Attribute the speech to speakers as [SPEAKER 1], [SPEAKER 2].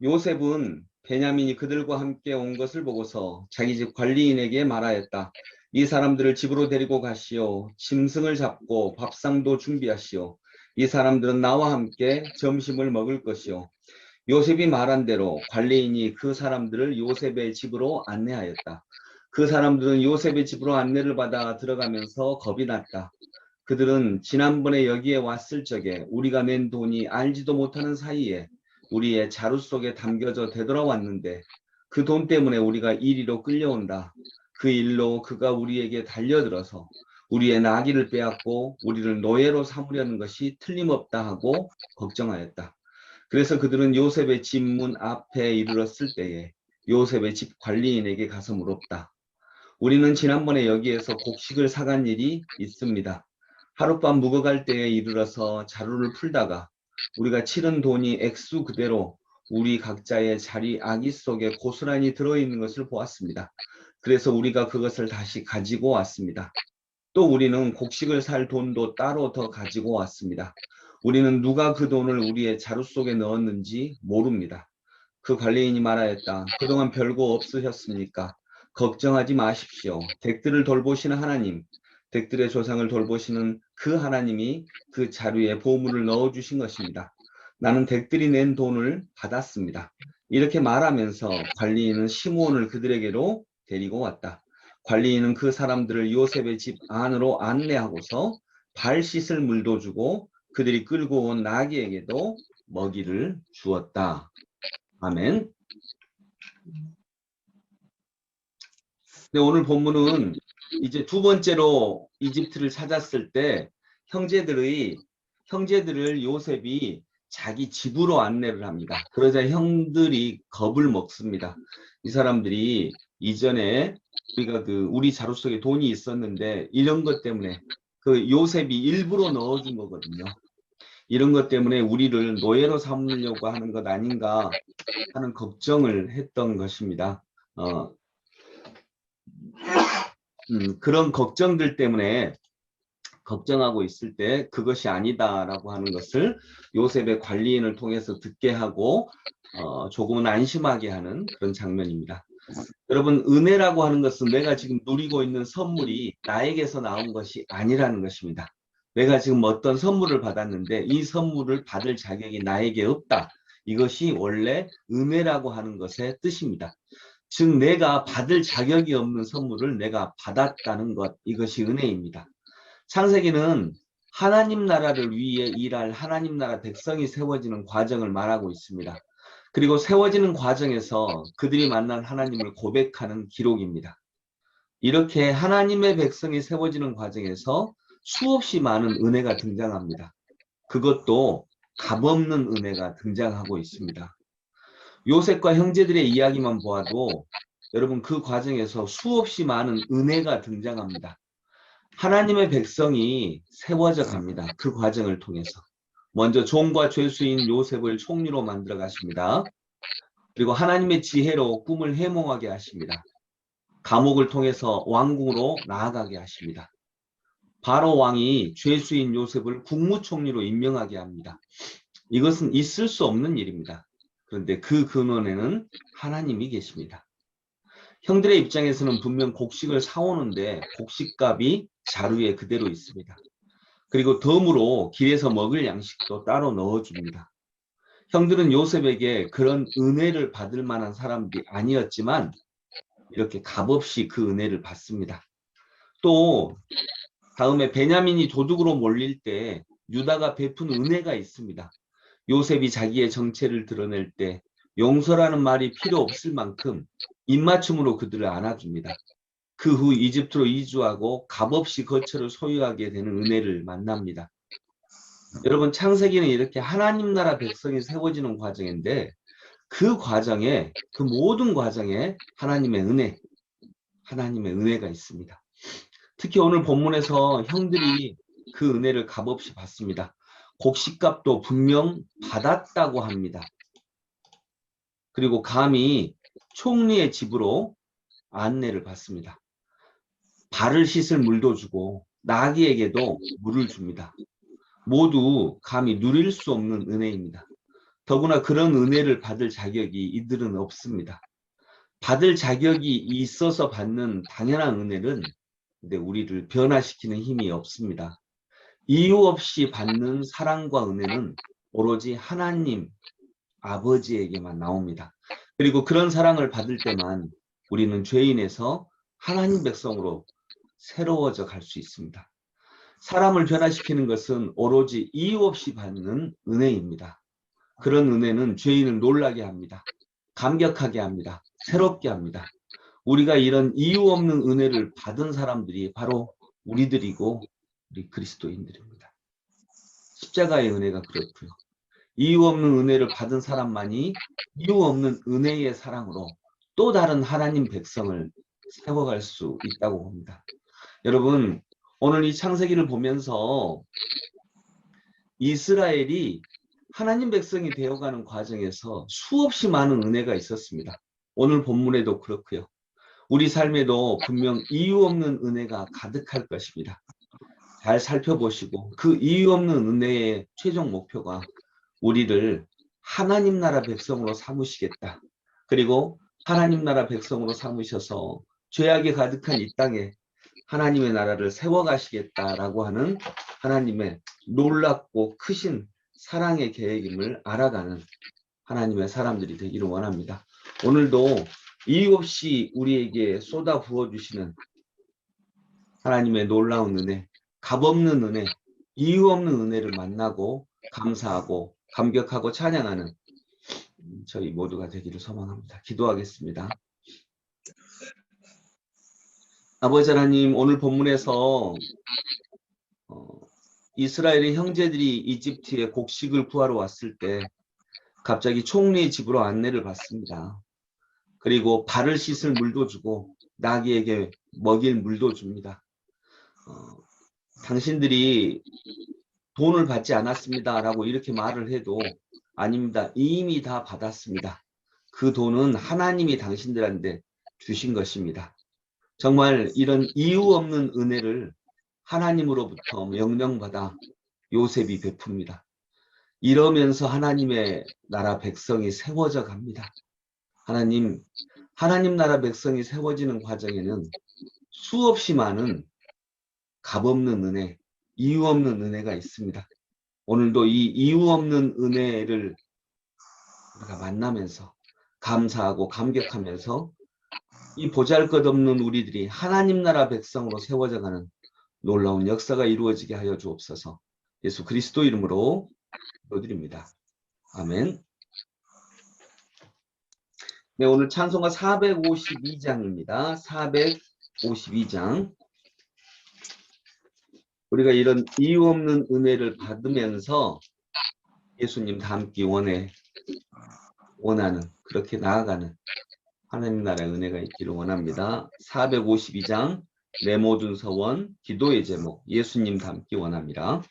[SPEAKER 1] 요셉은 베냐민이 그들과 함께 온 것을 보고서 자기 집 관리인에게 말하였다. 이 사람들을 집으로 데리고 가시오. 짐승을 잡고 밥상도 준비하시오. 이 사람들은 나와 함께 점심을 먹을 것이오. 요셉이 말한 대로 관리인이 그 사람들을 요셉의 집으로 안내하였다. 그 사람들은 요셉의 집으로 안내를 받아 들어가면서 겁이 났다. 그들은 지난번에 여기에 왔을 적에 우리가 낸 돈이 알지도 못하는 사이에 우리의 자루 속에 담겨져 되돌아왔는데 그 돈 때문에 우리가 이리로 끌려온다. 그 일로 그가 우리에게 달려들어서 우리의 나귀를 빼앗고 우리를 노예로 삼으려는 것이 틀림없다 하고 걱정하였다. 그래서 그들은 요셉의 집 문 앞에 이르렀을 때에 요셉의 집 관리인에게 가서 물었다. 우리는 지난번에 여기에서 곡식을 사간 일이 있습니다. 하룻밤 묵어갈 때에 이르러서 자루를 풀다가 우리가 치른 돈이 액수 그대로 우리 각자의 자리 아기 속에 고스란히 들어있는 것을 보았습니다. 그래서 우리가 그것을 다시 가지고 왔습니다. 또 우리는 곡식을 살 돈도 따로 더 가지고 왔습니다. 우리는 누가 그 돈을 우리의 자루 속에 넣었는지 모릅니다. 그 관리인이 말하였다. 그동안 별거 없으셨습니까? 걱정하지 마십시오. 댁들을 돌보시는 하나님, 댁들의 조상을 돌보시는 그 하나님이 그 자루에 보물을 넣어주신 것입니다. 나는 댁들이 낸 돈을 받았습니다. 이렇게 말하면서 관리인은 시므온을 그들에게로 데리고 왔다. 관리인은 그 사람들을 요셉의 집 안으로 안내하고서 발 씻을 물도 주고 그들이 끌고 온 나귀에게도 먹이를 주었다. 아멘. 네, 오늘 본문은 이제 두 번째로 이집트를 찾았을 때 형제들을 요셉이 자기 집으로 안내를 합니다. 그러자 형들이 겁을 먹습니다. 이 사람들이 이전에 우리가 우리 자루 속에 돈이 있었는데 이런 것 때문에 그 요셉이 일부러 넣어준 거거든요. 이런 것 때문에 우리를 노예로 삼으려고 하는 것 아닌가 하는 걱정을 했던 것입니다. 그런 걱정들 때문에 걱정하고 있을 때 그것이 아니다라고 하는 것을 요셉의 관리인을 통해서 듣게 하고 조금은 안심하게 하는 그런 장면입니다. 여러분, 은혜라고 하는 것은 내가 지금 누리고 있는 선물이 나에게서 나온 것이 아니라는 것입니다. 내가 지금 어떤 선물을 받았는데 이 선물을 받을 자격이 나에게 없다. 이것이 원래 은혜라고 하는 것의 뜻입니다. 즉 내가 받을 자격이 없는 선물을 내가 받았다는 것, 이것이 은혜입니다. 창세기는 하나님 나라를 위해 일할 하나님 나라 백성이 세워지는 과정을 말하고 있습니다. 그리고 세워지는 과정에서 그들이 만난 하나님을 고백하는 기록입니다. 이렇게 하나님의 백성이 세워지는 과정에서 수없이 많은 은혜가 등장합니다. 그것도 값없는 은혜가 등장하고 있습니다. 요셉과 형제들의 이야기만 보아도 여러분 그 과정에서 수없이 많은 은혜가 등장합니다. 하나님의 백성이 세워져 갑니다. 그 과정을 통해서. 먼저 종과 죄수인 요셉을 총리로 만들어 가십니다. 그리고 하나님의 지혜로 꿈을 해몽하게 하십니다. 감옥을 통해서 왕궁으로 나아가게 하십니다. 바로 왕이 죄수인 요셉을 국무총리로 임명하게 합니다. 이것은 있을 수 없는 일입니다. 그런데 그 근원에는 하나님이 계십니다. 형들의 입장에서는 분명 곡식을 사오는데 곡식값이 자루에 그대로 있습니다. 그리고 덤으로 길에서 먹을 양식도 따로 넣어줍니다. 형들은 요셉에게 그런 은혜를 받을 만한 사람들이 아니었지만 이렇게 값없이 그 은혜를 받습니다. 또 다음에 베냐민이 도둑으로 몰릴 때 유다가 베푼 은혜가 있습니다. 요셉이 자기의 정체를 드러낼 때 용서라는 말이 필요 없을 만큼 입맞춤으로 그들을 안아줍니다. 그 후 이집트로 이주하고 값없이 거처를 소유하게 되는 은혜를 만납니다. 여러분 창세기는 이렇게 하나님 나라 백성이 세워지는 과정인데 그 과정에 그 모든 과정에 하나님의 은혜가 있습니다. 특히 오늘 본문에서 형들이 그 은혜를 값없이 받습니다. 곡식값도 분명 받았다고 합니다. 그리고 감히 총리의 집으로 안내를 받습니다. 발을 씻을 물도 주고 나귀에게도 물을 줍니다. 모두 감히 누릴 수 없는 은혜입니다. 더구나 그런 은혜를 받을 자격이 이들은 없습니다. 받을 자격이 있어서 받는 당연한 은혜는 근데 우리를 변화시키는 힘이 없습니다. 이유 없이 받는 사랑과 은혜는 오로지 하나님 아버지에게만 나옵니다. 그리고 그런 사랑을 받을 때만 우리는 죄인에서 하나님 백성으로 새로워져 갈 수 있습니다. 사람을 변화시키는 것은 오로지 이유 없이 받는 은혜입니다. 그런 은혜는 죄인을 놀라게 합니다. 감격하게 합니다. 새롭게 합니다. 우리가 이런 이유 없는 은혜를 받은 사람들이 바로 우리들이고 우리 그리스도인들입니다. 십자가의 은혜가 그렇고요. 이유 없는 은혜를 받은 사람만이 이유 없는 은혜의 사랑으로 또 다른 하나님 백성을 세워갈 수 있다고 봅니다. 여러분, 오늘 이 창세기를 보면서 이스라엘이 하나님 백성이 되어가는 과정에서 수없이 많은 은혜가 있었습니다. 오늘 본문에도 그렇고요. 우리 삶에도 분명 이유 없는 은혜가 가득할 것입니다. 잘 살펴보시고 그 이유 없는 은혜의 최종 목표가 우리를 하나님 나라 백성으로 삼으시겠다. 그리고 하나님 나라 백성으로 삼으셔서 죄악이 가득한 이 땅에 하나님의 나라를 세워가시겠다라고 하는 하나님의 놀랍고 크신 사랑의 계획임을 알아가는 하나님의 사람들이 되기를 원합니다. 오늘도 이유 없이 우리에게 쏟아 부어주시는 하나님의 놀라운 은혜, 값없는 은혜, 이유 없는 은혜를 만나고 감사하고 감격하고 찬양하는 저희 모두가 되기를 소망합니다. 기도하겠습니다. 아버지 하나님, 오늘 본문에서 이스라엘의 형제들이 이집트에 곡식을 구하러 왔을 때 갑자기 총리의 집으로 안내를 받습니다. 그리고 발을 씻을 물도 주고 나귀에게 먹일 물도 줍니다. 당신들이 돈을 받지 않았습니다 라고 이렇게 말을 해도 아닙니다. 이미 다 받았습니다. 그 돈은 하나님이 당신들한테 주신 것입니다. 정말 이런 이유 없는 은혜를 하나님으로부터 명령받아 요셉이 베풉니다. 이러면서 하나님의 나라 백성이 세워져 갑니다. 하나님 나라 백성이 세워지는 과정에는 수없이 많은 값없는 은혜, 이유 없는 은혜가 있습니다. 오늘도 이 이유 없는 은혜를 우리가 만나면서 감사하고 감격하면서 이 보잘것없는 우리들이 하나님 나라 백성으로 세워져가는 놀라운 역사가 이루어지게 하여 주옵소서. 예수 그리스도 이름으로 기도드립니다. 아멘. 네, 오늘 찬송가 452장입니다. 452장. 우리가 이런 이유 없는 은혜를 받으면서 예수님 닮기 원하는 그렇게 나아가는 하나님 나라의 은혜가 있기를 원합니다. 452장 내 모든 서원 기도의 제목 예수님 닮기 원합니다.